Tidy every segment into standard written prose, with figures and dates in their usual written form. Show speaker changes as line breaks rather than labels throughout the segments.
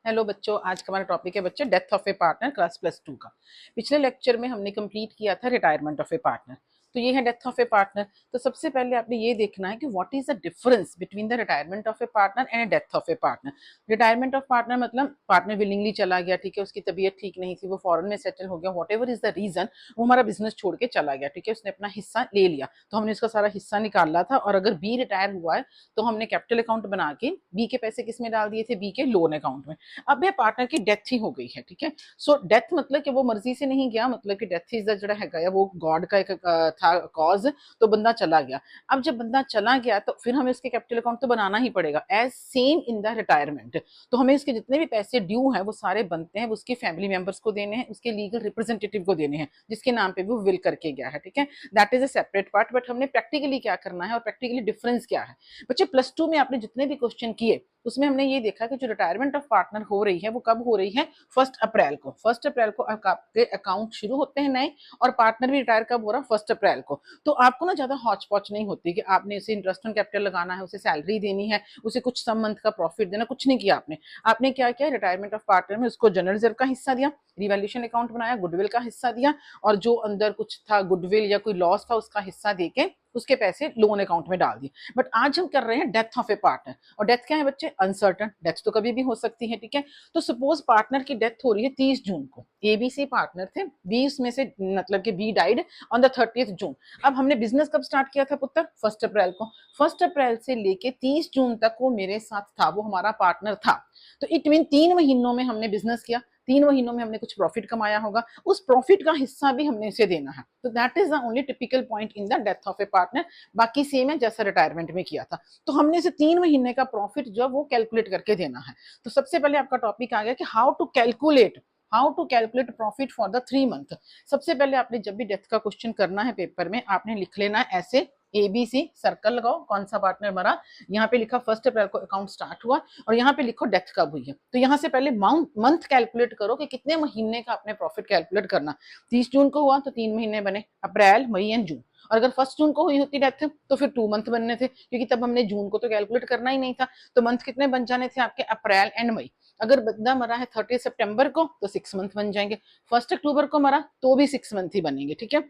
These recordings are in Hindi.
हेलो बच्चों, आज का हमारा टॉपिक है बच्चे death of A partner class +2 का। पिछले लेक्चर में हमने कंप्लीट किया था रिटायरमेंट ऑफ ए पार्टनर। तो ये है डेथ ऑफ ए पार्टनर। तो सबसे पहले आपने ये देखना है कि what is the difference between the retirement of A partner and death of A partner. Retirement of partner मतलब पार्टनर विलिंगली चला गया, ठीक है, उसकी तबीयत ठीक नहीं थी, वो फॉरेन में सेटल हो गया, whatever is the reason, वो हमारा बिजनेस छोड़ के चला गया, ठीक है, उसने अपना हिस्सा ले लिया, तो हमने उसका सारा हिस्सा निकाला था। और अगर बी रिटायर हुआ है तो हमने कैपिटल अकाउंट बना के बी के पैसे किस में डाल दिए थे, बी के लोन अकाउंट में। अब ये पार्टनर की डेथ ही हो गई है, ठीक है। सो डेथ मतलब कि वो मर्जी से नहीं गया, मतलब कि डेथ इज द है वो गॉड का एक था कॉज, तो बंदा चला गया। अब जब बंदा चला गया तो फिर हमें उसके कैपिटल अकाउंट तो बनाना ही पड़ेगा as same in the retirement. तो हमें उसके जितने भी पैसे ड्यू हैं वो सारे बनते हैं, उसके फैमिली मेंबर्स को देने हैं, उसके लीगल रिप्रेजेंटेटिव को देने हैं जिसके नाम पे वो विल करके गया है, ठीक है। That is a separate part. But हमने प्रैक्टिकली क्या करना है और प्रैक्टिकली डिफरेंस क्या है। बच्चे +2 में आपने जितने भी क्वेश्चन किए उसमें हमने ये देखा कि जो रिटायरमेंट ऑफ पार्टनर हो रही है वो कब हो रही है, 1 अप्रैल को। 1 अप्रैल को आपके अकाउंट शुरू होते हैं नए, और पार्टनर भी रिटायर कब हो रहा है, 1 अप्रैल को। तो आपको ना ज्यादा हौच पौच नहीं होती कि आपने उसे इंटरेस्ट ऑन कैपिटल लगाना है, उसे सैलरी देनी है, उसे कुछ सम मंथ का प्रॉफिट देना, कुछ नहीं किया आपने। आपने क्या किया, रिटायरमेंट ऑफ पार्टनर में उसको जनरल रिजर्व का हिस्सा दिया, रिवैल्यूएशन अकाउंट बनाया, गुडविल का हिस्सा दिया, और जो अंदर कुछ था गुडविल या कोई लॉस था उसका हिस्सा देके उसके पैसे लोन अकाउंट में डाल दिए। बट आज हम कर रहे हैं डेथ ऑफ ए पार्टनर। और डेथ क्या है बच्चे, अनसर्टन डेथ तो कभी भी हो सकती है, ठीक है। तो सपोज पार्टनर की डेथ हो रही है 30 जून को, एबीसी पार्टनर थे, बी उसमें से मतलब कि B died on the 30th June. अब हमने बिजनेस कब स्टार्ट किया था पुत्र, 1 अप्रैल को। 1 अप्रैल से लेके 30 जून तक वो मेरे साथ था, वो हमारा पार्टनर था। तो इट मीन 3 महीनों में हमने बिजनेस किया, 3 महीनों में हमने कुछ प्रॉफिट कमाया होगा, उस प्रॉफिट का हिस्सा भी हमने इसे देना है। तो that is the only typical point in the death of A partner. बाकी सेम है जैसा रिटायरमेंट में किया था। तो हमने इसे 3 महीने का प्रॉफिट जो वो कैलकुलेट करके देना है। तो सबसे पहले आपका टॉपिक आ गया कि how to calculate profit for the 3 month. सबसे पहले आपने जब भी डेथ का क्वेश्चन करना है पेपर में, आपने लिख लेना है ऐसे, ABC सर्कल लगाओ, कौन सा पार्टनर मरा, यहाँ पे लिखा 1 अप्रैल को अकाउंट स्टार्ट हुआ, और यहाँ पे लिखो डेथ कब हुई है। तो यहाँ से पहले मंथ कैलकुलेट करो कि कितने महीने का आपने प्रॉफिट कैलकुलेट करना। 30 जून को हुआ तो 3 महीने बने, अप्रैल मई एंड जून। और अगर 1 जून को हुई होती डेथ तो फिर 2 मंथ बनने थे, क्योंकि तब हमने जून को तो कैलकुलेट करना ही नहीं था। तो मंथ कितने बन जाने थे आपके, अप्रैल एंड मई। अगर बंदा मरा है 30 सितंबर को तो 6 मंथ बन जाएंगे, 1 अक्टूबर को मरा तो भी 6 मंथ ही बनेंगे, ठीक है।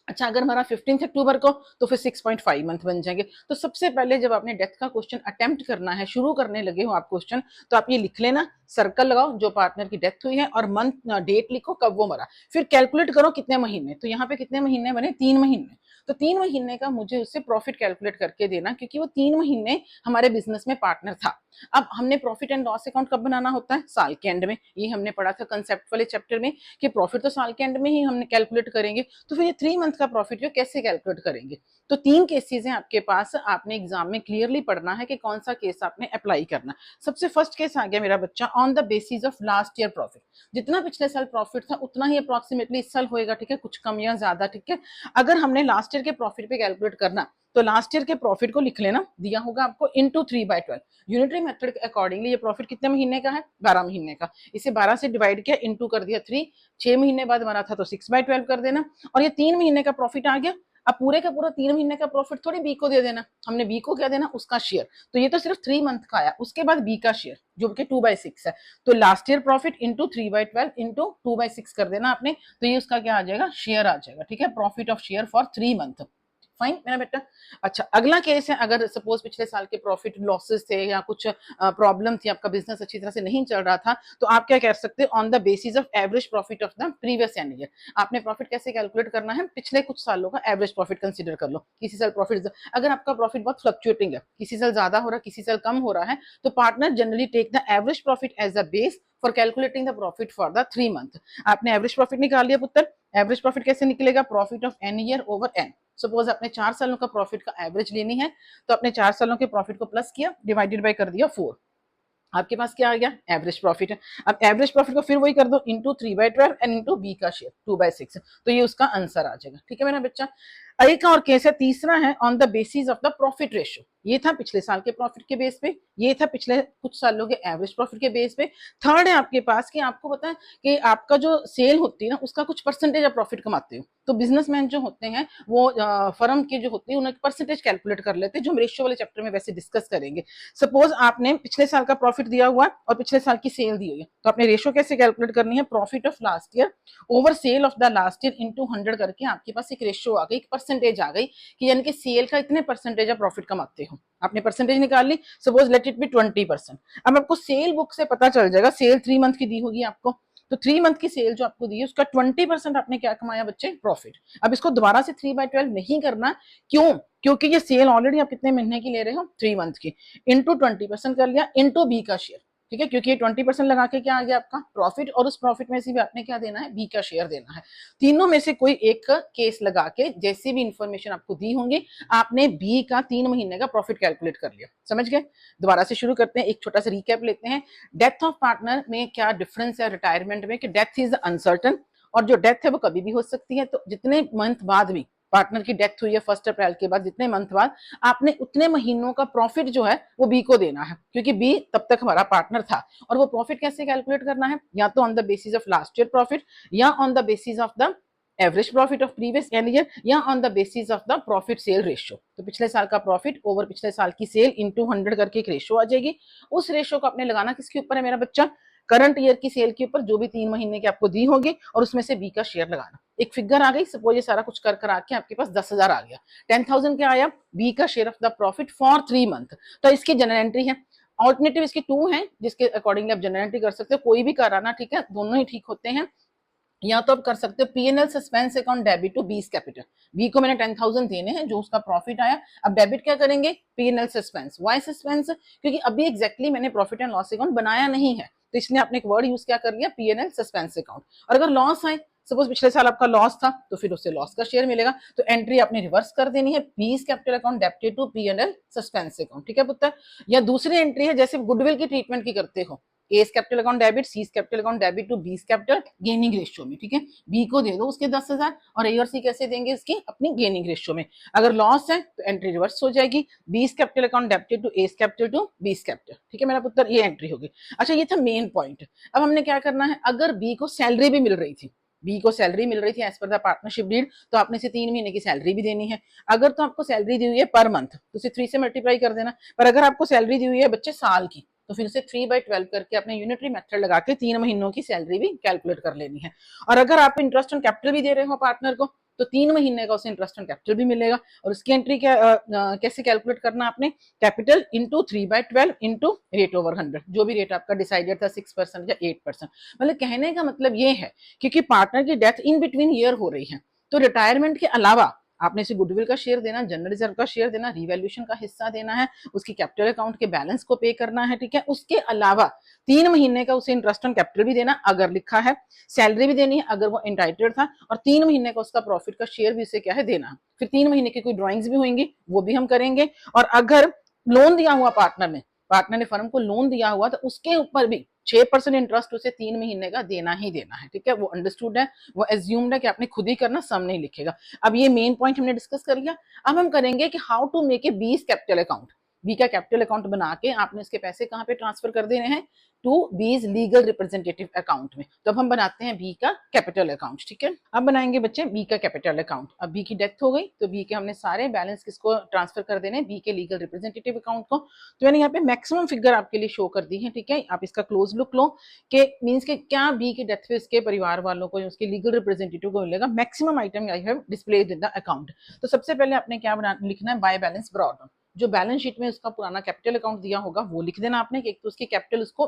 अच्छा, अगर हमारा 15 अक्टूबर को तो फिर 6.5 मंथ बन जाएंगे। तो सबसे पहले जब आपने डेथ का क्वेश्चन अटेम्प्ट करना है, शुरू करने लगे हो आप क्वेश्चन, तो आप ये लिख लेना, सर्कल लगाओ जो पार्टनर की डेथ हुई है, और मंथ डेट लिखो कब वो मरा, फिर कैलकुलेट करो कितने महीने। तो यहाँ पे कितने महीने बने, 3 महीने। तो 3 महीने का मुझे उससे प्रॉफिट कैलकुलेट करके देना, क्योंकि वो 3 महीने हमारे बिजनेस में पार्टनर था। अब हमने प्रॉफिट एंड लॉस अकाउंट कब बनाना होता है, साल के एंड में। ये हमने पढ़ा था कंसेप्ट वाले चैप्टर में कि प्रॉफिट तो साल के एंड में ही हमने कैलकुलेट करेंगे। तो फिर ये 3 मंथ का प्रॉफिट जो कैसे कैलकुलेट करेंगे। तो 3 केसेस हैं आपके पास, आपने एग्जाम में क्लियरली पढ़ना है कि कौन सा केस आपने अप्लाई करना। सबसे फर्स्ट केस आ गया मेरा बच्चा, on the basis of last year profit. जितना पिछले साल प्रॉफिट था उतना ही अप्रोक्सीमेटली इस साल होएगा, ठीक है, कुछ कम या ज्यादा, ठीक है। अगर हमने लास्ट ईयर के प्रॉफिट पे कैलकुलेट करना तो लास्ट ईयर के प्रॉफिट को लिख लेना, दिया होगा आपको इंटू 3/12। यूनिटरी मेथड के अकॉर्डिंगली ये प्रॉफिट कितने महीने का है, 12 महीने का। इसे 12 से डिवाइड किया, इंटू कर दिया 3। 6 महीने बाद बना था तो 6/12 कर देना, और ये 3 महीने का प्रॉफिट आ गया। अब पूरे का पूरा 3 महीने का प्रॉफिट थोड़ी बी को दे देना, हमने बी को क्या देना, उसका शेयर। तो ये तो सिर्फ 3 मंथ का आया, उसके बाद बी का शेयर जो कि 2/6 है। तो last year profit into 3/12 into 2/6 कर देना आपने, तो ये उसका क्या आ जाएगा, शेयर आ जाएगा, ठीक है, profit of share for 3 month. Fine मेरा बेटा। अच्छा, अगला केस है, अगर सपोज पिछले साल के प्रॉफिट लॉसेस थे या कुछ प्रॉब्लम थी, आपका बिजनेस अच्छी तरह से नहीं चल रहा था, तो आप क्या कर सकते हो, on the basis of average profit of the previous year. आपने प्रॉफिट कैसे कैलकुलेट करना है, पिछले कुछ सालों का एवरेज प्रॉफिट कंसीडर कर लो। किसी साल प्रॉफिट, अगर आपका प्रॉफिट बहुत फ्लक्चुएटिंग है, किसी साल ज्यादा हो रहा है, किसी साल कम हो रहा है, तो partner generally take the average profit as a base for calculating the profit for the 3 month. आपने एवरेज प्रॉफिट निकाल लिया पुत्र। एवरेज प्रॉफिट कैसे निकलेगा, profit of an year over N. Suppose आपने 4 सालों का प्रॉफिट का एवरेज लेनी है, तो आपने 4 सालों के प्रॉफिट को प्लस किया, डिवाइडेड बाय कर दिया 4। आपके पास क्या आ गया, एवरेज प्रॉफिट है। अब एवरेज प्रॉफिट को फिर वही कर दो, इंटू 3/12 एंड इंटू बी का शेयर 2/6। तो ये उसका आंसर आ जाएगा, ठीक है मेरा बच्चा। एक और केस है, तीसरा है on the basis of the profit ratio. ये था पिछले साल के प्रॉफिट के बेस पे, ये था पिछले कुछ सालों के एवरेज प्रॉफिट के बेस पे। थर्ड है आपके पास कि आपको पता है कि आपका जो सेल होती है ना उसका कुछ परसेंटेज आप प्रॉफिट कमाते हो। तो बिजनेसमैन जो होते हैं वो फर्म के जो होते हैं उन्हें परसेंटेज कैलकुलेट कर लेते हैं, जो हम रेशियो वाले चैप्टर में वैसे डिस्कस करेंगे। सपोज आपने पिछले साल का प्रॉफिट दिया हुआ और पिछले साल की सेल दी हुई है, तो आपने रेशियो कैसे कैलकुलेट करनी है, profit of last year over cell of the last year into 100 करके आपके पास एक रेशियो आ गई, एक परसेंटेज आ गई कि यानी कि सेल का इतने परसेंटेज आप प्रॉफिट कमाते हो। आपने परसेंटेज निकाल ली, सपोज लेट इट बी 20%। अब आपको सेल बुक से पता चल जाएगा, सेल 3 मंथ की दी होगी आपको, तो 3 मंथ की सेल जो आपको दी है उसका 20% आपने क्या कमाया बच्चे, प्रॉफिट। अब इसको दोबारा से 3/12 नहीं करना, क्यों, क्योंकि ये सेल ऑलरेडी आप कितने महीने की ले रहे हो, 3 मंथ की, इंटू 20% कर लिया, इंटू बी का शेयर, ठीक है, क्योंकि ये 20% लगा के क्या आ गया आपका प्रॉफिट, और उस प्रॉफिट में से भी आपने क्या देना है, बी का शेयर देना है। तीनों में से कोई एक केस लगा के जैसी भी इंफॉर्मेशन आपको दी होंगी, आपने बी का 3 महीने का प्रॉफिट कैलकुलेट कर लिया। समझ गए? दोबारा से शुरू करते हैं, एक छोटा सा रिकैप लेते हैं। डेथ ऑफ पार्टनर में क्या डिफरेंस है रिटायरमेंट में, कि डेथ इज अनसर्टन, और जो डेथ है वो कभी भी हो सकती है। तो जितने मंथ बाद भी पार्टनर की डेथ हुई है 1 अप्रैल के बाद, जितने मंथ बाद, आपने उतने महीनों का प्रॉफिट जो है वो बी को देना है, क्योंकि बी तब तक हमारा पार्टनर था। और वो प्रॉफिट कैसे कैलकुलेट करना है, या तो on the basis of last year profit, या on the basis of the average profit of previous year, या on the basis of the profit sale ratio. तो पिछले साल का प्रॉफिट ओवर पिछले साल की सेल इंटू 100 करके एक रेशियो आ जाएगी। उस रेशियो को आपने लगाना किसके ऊपर है मेरा बच्चा, करंट ईयर की सेल के ऊपर, जो भी 3 महीने की आपको दी होगी, और उसमें से बी का शेयर लगाना। एक फिगर आ गई, सपोज ये सारा कुछ कर कर आके आपके पास 10,000 आ गया, 10,000 क्या आया, बी का share of the profit for 3 month. तो इसकी जनरल एंट्री है। ऑल्टरनेटिव इसकी 2 है, जिसके अकॉर्डिंगली आप जनरल एंट्री कर सकते हो, कोई भी कराना, ठीक है, दोनों ही ठीक होते हैं। या तो आप कर सकते हो PNL suspense account debit to B's capital, B को मैंने 10,000 देने हैं जो उसका प्रॉफिट आया, अब डेबिट क्या करेंगे, पीएनएल सस्पेंस। वाई सस्पेंस, क्योंकि अभी एग्जैक्टली मैंने प्रॉफिट एंड लॉस अकाउंट बनाया नहीं है, तो इसलिए आपने एक वर्ड यूज क्या कर लिया, पीएनएल सस्पेंस अकाउंट। और अगर लॉस आए, सपोज पिछले साल आपका लॉस था, तो फिर उससे लॉस का शेयर मिलेगा, तो एंट्री आपने रिवर्स कर देनी है, B's capital account debited to PNL suspense account, ठीक है पुत्र। या दूसरी एंट्री है, जैसे गुडविल की ट्रीटमेंट की करते हो, A's capital account debit, C capital account debit to B's capital gaining ratio में, ठीक है, बी को दे दो उसके 10,000, और ए और सी कैसे देंगे इसकी, अपनी गेनिंग रेशियो में। अगर लॉस है तो एंट्री रिवर्स हो जाएगी, B's capital account debited to A's capital to B's capital, ठीक है मेरा पुत्र, ये एंट्री होगी। अच्छा, ये था मेन पॉइंट। अब हमने क्या करना है, अगर बी को सैलरी भी मिल रही थी, बी को सैलरी मिल रही थी as per the partnership deed, तो आपने इसे 3 महीने की सैलरी भी देनी है। अगर तो आपको सैलरी दी हुई है पर मंथ, तो उसे 3 से मल्टीप्लाई कर देना। पर अगर आपको सैलरी दी हुई है बच्चे साल की, तो फिर उसे 3/12 करके अपने यूनिटरी मेथड लगा के 3 महीनों की सैलरी भी कैलकुलेट कर लेनी है। और अगर आप इंटरेस्ट ऑन कैपिटल भी दे रहे हो पार्टनर को, तो 3 महीने का उसे इंटरेस्ट ऑन कैपिटल भी मिलेगा। और उसकी एंट्री क्या कैसे कैलकुलेट करना आपने, capital into 3/12 into rate over 100, जो भी रेट आपका डिसाइडेड था 6% या 8%। मतलब कहने का मतलब ये है, क्योंकि पार्टनर की डेथ इन बिटवीन ईयर हो रही है, तो रिटायरमेंट के अलावा आपने इसे गुडविल का शेयर देना, जनरल रिजर्व का शेयर देना, रिवैल्यूएशन का हिस्सा देना है, उसकी कैपिटल अकाउंट के बैलेंस को पे करना है, ठीक है। उसके अलावा 3 महीने का उसे इंटरेस्ट ऑन कैपिटल भी देना अगर लिखा है, सैलरी भी देनी है अगर वो एंटाइटल्ड था, और 3 महीने का उसका प्रॉफिट का शेयर भी उसे क्या है देना। फिर 3 महीने की कोई ड्रॉइंग्स भी होंगी, वो भी हम करेंगे। और अगर लोन दिया हुआ पार्टनर ने फर्म को लोन दिया हुआ, तो उसके ऊपर भी 6% इंटरेस्ट उसे 3 महीने का देना ही देना है, ठीक है। वो अंडरस्टूड है, वो एज्यूम्ड है कि आपने खुद ही करना, सम नहीं लिखेगा। अब ये मेन पॉइंट हमने डिस्कस कर लिया। अब हम करेंगे कि how to make a B's capital account. B का कैपिटल अकाउंट बना के आपने इसके पैसे कहां पे ट्रांसफर कर देने हैं, टू बीज लीगल रिप्रेजेंटेटिव अकाउंट में। तो अब हम बनाते हैं बी का कैपिटल अकाउंट, ठीक है। अब बनाएंगे बच्चे बी का कैपिटल अकाउंट। अब बी की डेथ हो गई, तो बी के हमने सारे बैलेंस किसको ट्रांसफर कर देने, बी के लीगल रिप्रेजेंटेटिव अकाउंट को। तो मैंने यहाँ पे मैक्सिमम फिगर आपके लिए शो कर दी है, ठीक है। आप इसका क्लोज लुक लो कि मींस के क्या बी की डेथ पे उसके परिवार वालों को, उसके लीगल रिप्रेजेंटेटिव को मिलेगा। Maximum item I have displayed in the account. तो सबसे पहले आपने क्या लिखना है, बाय बैलेंस ब्रॉट डाउन। जो बैलेंस शीट में उसका पुराना कैपिटल अकाउंट दिया होगा वो लिख देना आपने, कि तो उसकी कैपिटल उसको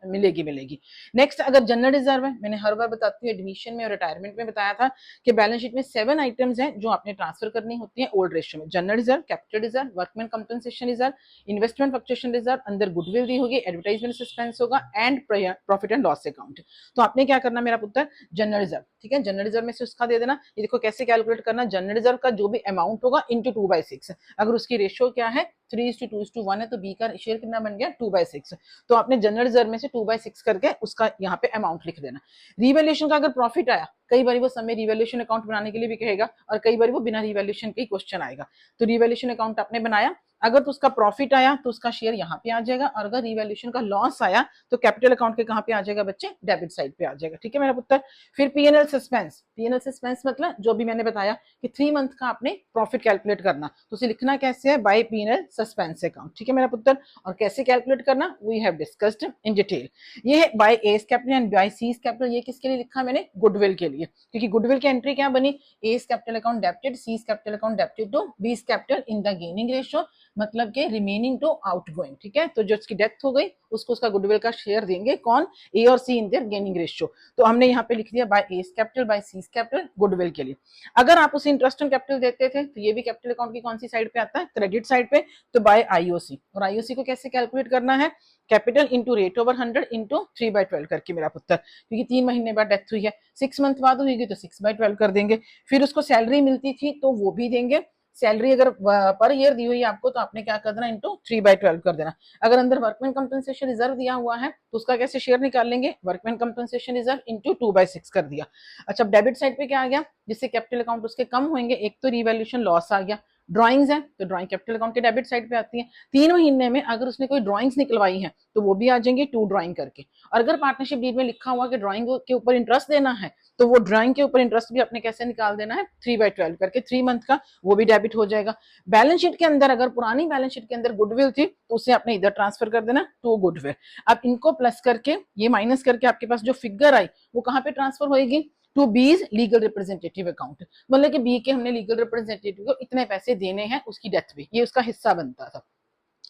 मिलेगी। नेक्स्ट, अगर जनरल रिजर्व है, मैंने हर बार बताती हूँ एडमिशन में और रिटायरमेंट में बताया था कि बैलेंस शीट में 7 आइटम्स हैं जो आपने ट्रांसफर करनी होती है ओल्ड रेशियो में। General reserve, capital reserve, workman compensation reserve, investment fluctuation reserve, अंदर गुडविल दी होगी, एडवर्टाइजमेंट सस्पेंस होगा, and profit and loss account. तो आपने क्या करना मेरा पुत्र, जनरल रिजर्व, ठीक है, जनरल रिजर्व में से उसका दे देना। ये देखो कैसे कैलकुलेट करना, जनरल रिजर्व का जो भी अमाउंट होगा इंटू 2/6। अगर उसकी रेशियो क्या है 3:2:1 है, तो बी का शेयर कितना बन गया 2/6। तो आपने जनरल रिजर्व में से 2/6 करके उसका यहाँ पे अमाउंट लिख देना। रिवैल्यूएशन का अगर प्रॉफिट आया, कई बार वो समय रिवैल्यूएशन अकाउंट बनाने के लिए भी कहेगा और कई बार वो बिना रिवैल्यूएशन के ही क्वेश्चन आएगा। तो रिवैल्यूएशन अकाउंट आपने बनाया, अगर तो उसका प्रॉफिट आया तो उसका शेयर यहाँ पे आ जाएगा, और अगर रिवैल्यूएशन का लॉस आया तो कैपिटल अकाउंट के कहाँ पे आ जाएगा बच्चे, डेबिट साइड पे आ जाएगा। ठीक है मेरा पुत्र। फिर पीएनएल सस्पेंस, पीएनएल सस्पेंस मतलब जो भी मैंने बताया कि 3 मंथ का आपने प्रॉफिट कैलकुलेट करना, तो उसे लिखना कैसे है, बाय पीएनएल सस्पेंस अकाउंट। ठीक है मेरा पुत्र। और कैसे कैलकुलेट करना, we have discussed in detail. ये है by A's capital and by C's capital. ये किसके लिए लिखा मैंने, गुडविल के लिए, क्योंकि गुडविल की एंट्री क्या बनी, A's capital account debited, C's capital account debited to B's capital in the gaining ratio, मतलब के रिमेनिंग टू आउटगोइंग। ठीक है, तो जो उसकी डेथ हो गई उसको उसका गुडविल का शेयर देंगे कौन, ए और सी इन देयर गेनिंग रेशियो। तो हमने यहाँ पे लिख दिया bye A's capital by C's capital goodwill के लिए। अगर आप उसे इंटरेस्ट ऑन कैपिटल देते थे तो ये भी कैपिटल अकाउंट की कौन सी साइड पे आता है, क्रेडिट साइड पे, तो बाय आईओसी। और आईओसी को कैसे कैलकुलेट करना है, capital into rate over 100 into 3/12 करके मेरा पुत्र, क्योंकि 3 महीने बाद डेथ हुई है, 6 मंथ बाद हुई तो 6/12 कर देंगे। फिर उसको सैलरी मिलती थी तो वो भी देंगे, सैलरी अगर पर ईयर दी हुई है आपको तो आपने क्या कर देना, इंटू 3/12 कर देना। अगर अंदर वर्कमैन कंपनसेशन रिजर्व दिया हुआ है तो उसका कैसे शेयर निकाल लेंगे, वर्कमैन कंपनसेशन रिजर्व इंटू 2/6 कर दिया। अच्छा, डेबिट साइड पे क्या आ गया, जिससे कैपिटल अकाउंट उसके कम होंगे, एक तो रिवैल्यूएशन लॉस आ गया, ड्राइंग्स है तो ड्राइंग कैपिटल अकाउंट के डेबिट साइड पे आती है। 3 महीने में अगर उसने कोई ड्राइंग्स निकलवाई है तो वो भी आ जाएंगे 2 ड्राइंग करके। और अगर पार्टनरशिप डीड में लिखा हुआ कि ड्राइंग के ऊपर इंटरेस्ट देना है तो वो ड्राइंग के ऊपर इंटरेस्ट भी आपने कैसे निकाल देना है, 3/12 करके, 3 मंथ का, वो भी डेबिट हो जाएगा। बैलेंस शीट के अंदर अगर पुरानी बैलेंस शीट के अंदर गुडविल थी तो उसे आपने इधर ट्रांसफर कर देना टू गुडविल। अब इनको प्लस करके ये माइनस करके आपके पास जो फिगर आई वो कहाँ पे ट्रांसफर होएगी, टू बीज लीगल रिप्रेजेंटेटिव अकाउंट। मतलब कि बी के हमने लीगल रिप्रेजेंटेटिव को इतने पैसे देने हैं उसकी डेथ पे, ये उसका हिस्सा बनता था।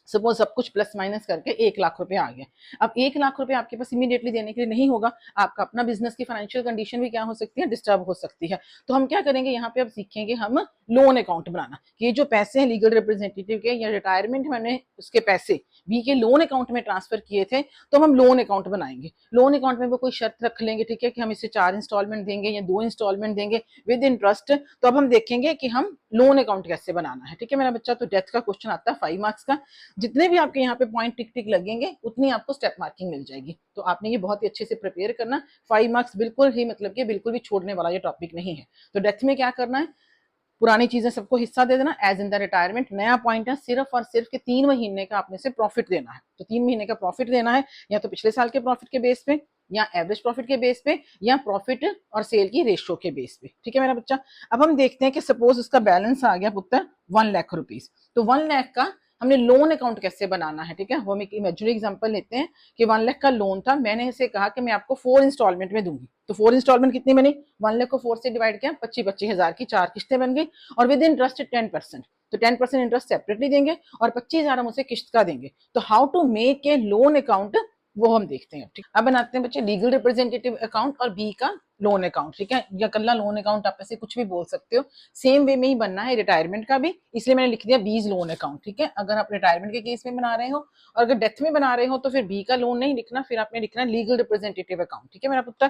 सपोज सब कुछ प्लस माइनस करके 1 लाख रुपए आ गया। अब 1 लाख रुपए आपके पास इमीडिएटली देने के लिए नहीं होगा, आपका अपना बिजनेस की फाइनेंशियल कंडीशन भी क्या हो सकती है, डिस्टर्ब हो सकती है। तो हम क्या करेंगे, यहाँ पे अब सीखेंगे हम लोन अकाउंट बनाना। ये जो पैसे हैं लीगल रिप्रेजेंटेटिव के या रिटायरमेंट मैंने उसके पैसे बी के लोन अकाउंट में ट्रांसफर किए थे, तो हम लोन अकाउंट बनाएंगे। लोन अकाउंट में वो कोई शर्त रख लेंगे, ठीक है, कि हम इसे 4 इंस्टॉलमेंट देंगे या 2 इंस्टॉलमेंट देंगे विद इंटरेस्ट। तो अब हम देखेंगे कि हम लोन अकाउंट कैसे बनाना है। ठीक है मेरा बच्चा। तो डेथ का क्वेश्चन आता है 5 मार्क्स का, जितने भी आपके यहाँ पे पॉइंट टिक टिक लगेंगे उतनी आपको स्टेप मार्किंग मिल जाएगी। तो आपने ये बहुत ही अच्छे से प्रिपेयर करना। 5 मार्क्स बिल्कुल ही, मतलब कि बिल्कुल भी छोड़ने वाला ये टॉपिक नहीं है। तो डेथ में क्या करना है, पुरानी चीजें सबको हिस्सा दे देना एज इन द रिटायरमेंट। नया पॉइंट है सिर्फ और सिर्फ के 3 महीने का आपने से प्रॉफिट देना है। तो 3 महीने का प्रॉफिट देना है, या तो पिछले साल के प्रॉफिट के बेस पे, या एवरेज प्रॉफिट के बेस पे, या प्रॉफिट और सेल की रेशियो के बेस पे। ठीक है मेरा बच्चा। अब हम देखते हैं कि सपोज उसका बैलेंस आ गया पुत्र 1 लाख रुपीज, तो 1 लाख का हमने लोन अकाउंट कैसे बनाना है। ठीक है, वो हम एक इमेजिनरी एग्जांपल लेते हैं कि 1 लाख का लोन था, मैंने इसे कहा कि मैं आपको 4 इंस्टॉलमेंट में दूंगी। तो 4 इंस्टॉलमेंट कितनी बनी, 1 लाख को 4 से डिवाइड किया, 25-25 हजार की 4 किस्तें बन गई, और विद इंटरेस्ट 10%। तो 10% इंटरेस्ट सेपरेटली देंगे और 25,000 हम उसे किस्त का देंगे। तो how to make a loan account वो हम देखते हैं। ठीक, अब बनाते हैं बच्चे लीगल रिप्रेजेंटेटिव अकाउंट और बी का लोन अकाउंट। ठीक है, या कल्ला लोन अकाउंट आप ऐसे कुछ भी बोल सकते हो, सेम वे में ही बनना है रिटायरमेंट का भी, इसलिए मैंने लिख दिया बीज लोन अकाउंट। ठीक है, अगर आप रिटायरमेंट के केस में बना रहे हो और अगर डेथ में बना रहे हो तो फिर बी का लोन नहीं लिखना, फिर आपने लिखना लीगल रिप्रेजेंटेटिव अकाउंट। ठीक है मेरा पुत्र।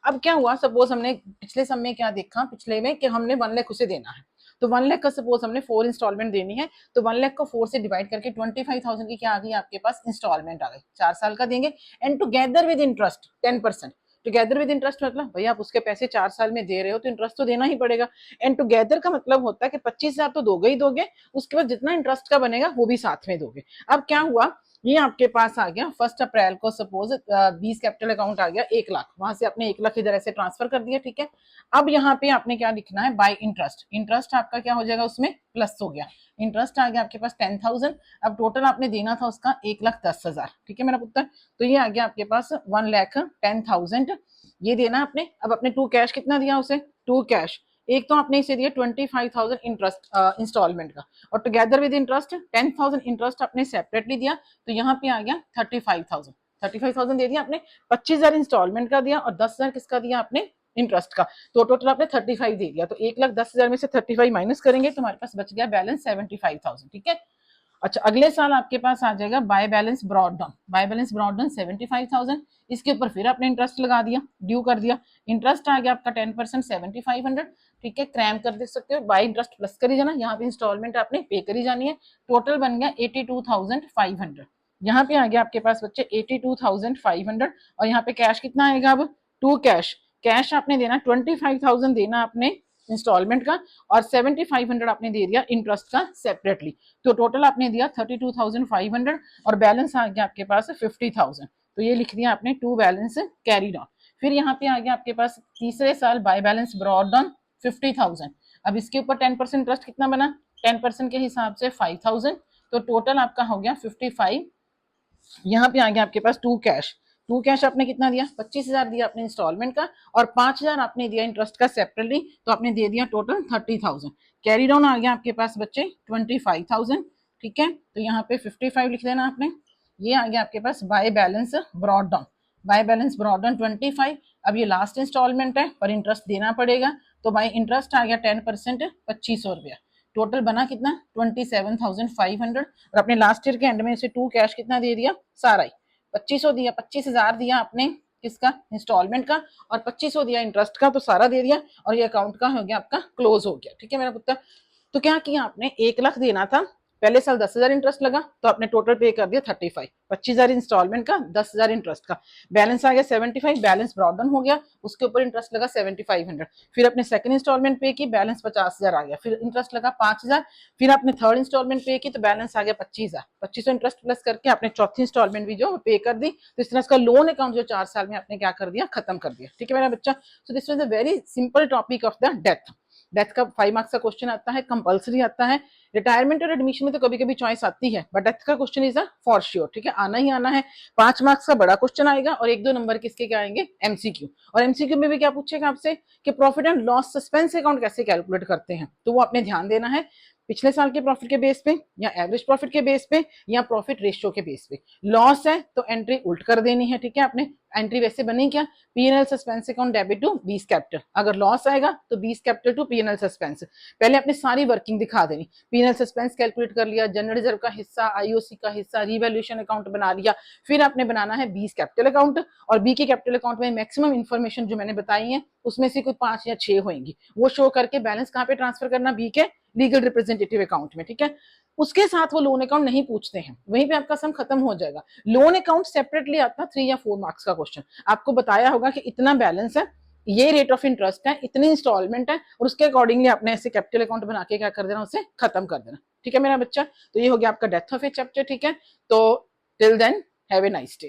अब क्या हुआ, सपोज हमने पिछले समय क्या देखा, पिछले में कि हमने 1 लाख उसे देना है, तो 1 लाख का सपोज हमने 4 इंस्टॉलमेंट देनी है, तो 1 लाख को 4 से डिवाइड करके 25,000 की क्या आ गई आपके पास, इंस्टॉलमेंट आ गई, 4 साल का देंगे, and together with interest 10%। Together with interest मतलब भैया आप उसके पैसे 4 साल में दे रहे हो तो इंटरेस्ट तो देना ही पड़ेगा। एंड टुगेदर का मतलब होता है कि 25,000 तो दोगे ही दोगे, उसके बाद जितना इंटरेस्ट का बनेगा वो भी साथ में दोगे। अब क्या हुआ, ये आपके पास आ गया 1 अप्रैल को, सपोज 20 कैपिटल अकाउंट आ गया 1 लाख, वहां से आपने 1 लाख इधर ऐसे ट्रांसफर कर दिया। ठीक है, अब यहाँ पे आपने क्या लिखना है, बाय इंटरेस्ट। इंटरेस्ट आपका क्या हो जाएगा, उसमें प्लस हो गया, इंटरेस्ट आ गया आपके पास 10,000। अब टोटल आपने देना था उसका 1,10,000। ठीक है मेरा पुत्र। तो ये आ गया आपके पास 1,10,000, ये देना आपने। अब अपने 2 कैश कितना दिया उसे, 2 कैश, एक तो आपने इसे दिया 25,000 इंटरेस्ट इंस्टॉलमेंट का, और टुगेदर विद इंटरेस्ट 10,000 इंटरेस्ट आपने सेपरेटली दिया, तो यहाँ पे आ गया 35,000 दे दिया आपने। 25,000 इंस्टॉलमेंट का दिया और 10,000 किसका दिया आपने, इंटरेस्ट का, तो टोटल आपने 35 दे दिया। तो 1,10,000 में से 35 माइनस करेंगे तो हमारे पास बच गया बैलेंस 75,000। ठीक है। अच्छा, अगले साल आपके पास आ जाएगा bye balance brought down, by balance brought down 75,000, इसके ऊपर फिर आपने इंटरेस्ट लगा दिया, ड्यू कर दिया, इंटरेस्ट आ गया आपका 10% 7,500, ठीक है, क्रैम कर दे सकते हो, बाय इंटरेस्ट प्लस करी जाना, यहाँ पे इंस्टॉलमेंट आपने पे करी जानी है। टोटल बन गया 82,500। यहाँ पे आ गया आपके पास बच्चे 82,500 और यहाँ पे कैश कितना आएगा अब, टू कैश। कैश आपने देना 25,000 देना आपने इंस्टॉलमेंट का और 7,500 आपने दे दिया इंटरेस्ट का सेपरेटली। तो टोटल आपने दिया 32,500 और बैलेंस आ गया आपके पास 50,000। तो ये लिख दिया आपने टू बैलेंस कैरी डाउन। फिर यहाँ पे आ गया आपके पास तीसरे साल बाय बैलेंस ब्रॉड डाउन 50,000। अब इसके ऊपर 10% इंटरेस्ट कितना बना, 10% के हिसाब से 5,000। तो टोटल आपका हो गया 55। यहाँ पे आ गया आपके पास टू कैश। टू कैश आपने कितना दिया, 25,000 दिया आपने इंस्टॉलमेंट का और 5,000 आपने दिया इंटरेस्ट का सेपरेटली। तो आपने दे दिया टोटल 30,000। कैरी डाउन आ गया आपके पास बच्चे 25,000। ठीक है, तो यहाँ पे 55 लिख देना आपने। ये आ गया आपके पास by balance brought down. By balance brought down 25। अब ये लास्ट इंस्टॉलमेंट है पर इंटरेस्ट देना पड़ेगा, तो बाय इंटरेस्ट आ गया 10% 2,500 रुपया। टोटल बना कितना 27,500 और अपने लास्ट ईयर के एंड में से टू कैश कितना दे दिया, सारा ही 2,500 दिया, 25,000 दिया आपने किसका, इंस्टॉलमेंट का, और 2,500 दिया इंटरेस्ट का, तो सारा दे दिया और ये अकाउंट का हो गया आपका क्लोज हो गया। ठीक है मेरा पुत्र, तो क्या किया आपने, 1 लाख देना था, पहले साल 10,000 इंटरेस्ट लगा तो आपने टोटल पे कर दिया 35, 25,000 इंस्टॉलमेंट का, 10,000 इंटरेस्ट का, बैलेंस आ गया 75, बैलेंस ब्रॉड डाउन हो गया, उसके ऊपर इंटरेस्ट लगा 7,500। फिर अपने सेकंड इंस्टॉलमेंट पे की, बैलेंस 50,000 आ गया, फिर इंटरेस्ट लगा 5,000। फिर आपने थर्ड इंस्टॉलमेंट पे की तो बैलेंस आ गया 25,000, 2500 इंटरेस्ट प्लस करके आपने चौथी इंस्टॉलमेंट भी जो पे कर दी। तो इस तरह इसका लोन अकाउंट जो 4 साल में आपने क्या कर दिया, खत्म कर दिया। ठीक है मेरा बच्चा, so this was a very simple topic of the death. Death का 5 मार्क्स का क्वेश्चन आता है, कंपलसरी आता है। रिटायरमेंट और एडमिशन में तो कभी कभी चॉइस आती है, बट डेथ का question is a for sure. ठीक है, आना ही आना है। 5 मार्क्स का बड़ा क्वेश्चन आएगा और 1-2 नंबर किसके क्या आएंगे, एमसीक्यू। और एमसीक्यू में भी क्या पूछेगा आपसे कि profit and loss suspense account कैसे कैलकुलेट करते हैं, तो वो आपने ध्यान देना है। पिछले साल के प्रॉफिट के बेस पे या एवरेज प्रॉफिट के बेस पे या प्रॉफिट रेशियो के बेस पे। लॉस है तो एंट्री उल्ट कर देनी है। ठीक है, आपने एंट्री वैसे बनी क्या, PNL suspense account debit to B's capital. अगर लॉस आएगा तो बीस कैपिटल टू पीएनएल सस्पेंस। पहले अपनी सारी वर्किंग दिखा देनी, पीएनएल सस्पेंस कैलकुलेट कर लिया, जनरल रिजर्व का हिस्सा, आईओसी का हिस्सा, रिवैल्यूएशन अकाउंट बना लिया। फिर आपने बनाना है बीस कैपिटल अकाउंट, और बी के कैपिटल अकाउंट में मैक्सिमम इंफॉर्मेशन जो मैंने बताई है उसमें से कोई 5 या 6 होंगी, वो शो करके बैलेंस कहाँ पे ट्रांसफर करना, बी के लीगल रिप्रेजेंटेटिव अकाउंट में। ठीक है, उसके साथ वो लोन अकाउंट नहीं पूछते हैं, वहीं पे आपका सम खत्म हो जाएगा। लोन अकाउंट सेपरेटली आता है 3 या 4 मार्क्स का क्वेश्चन। आपको बताया होगा कि इतना बैलेंस है, ये रेट ऑफ इंटरेस्ट है, इतनी इंस्टॉलमेंट है, और उसके अकॉर्डिंगली आपने ऐसे कैपिटल अकाउंट बना के क्या कर देना, उसे खत्म कर देना। ठीक है मेरा बच्चा, तो ये हो गया आपका डेथ ऑफ ए चैप्टर। ठीक है, तो till then have a nice day.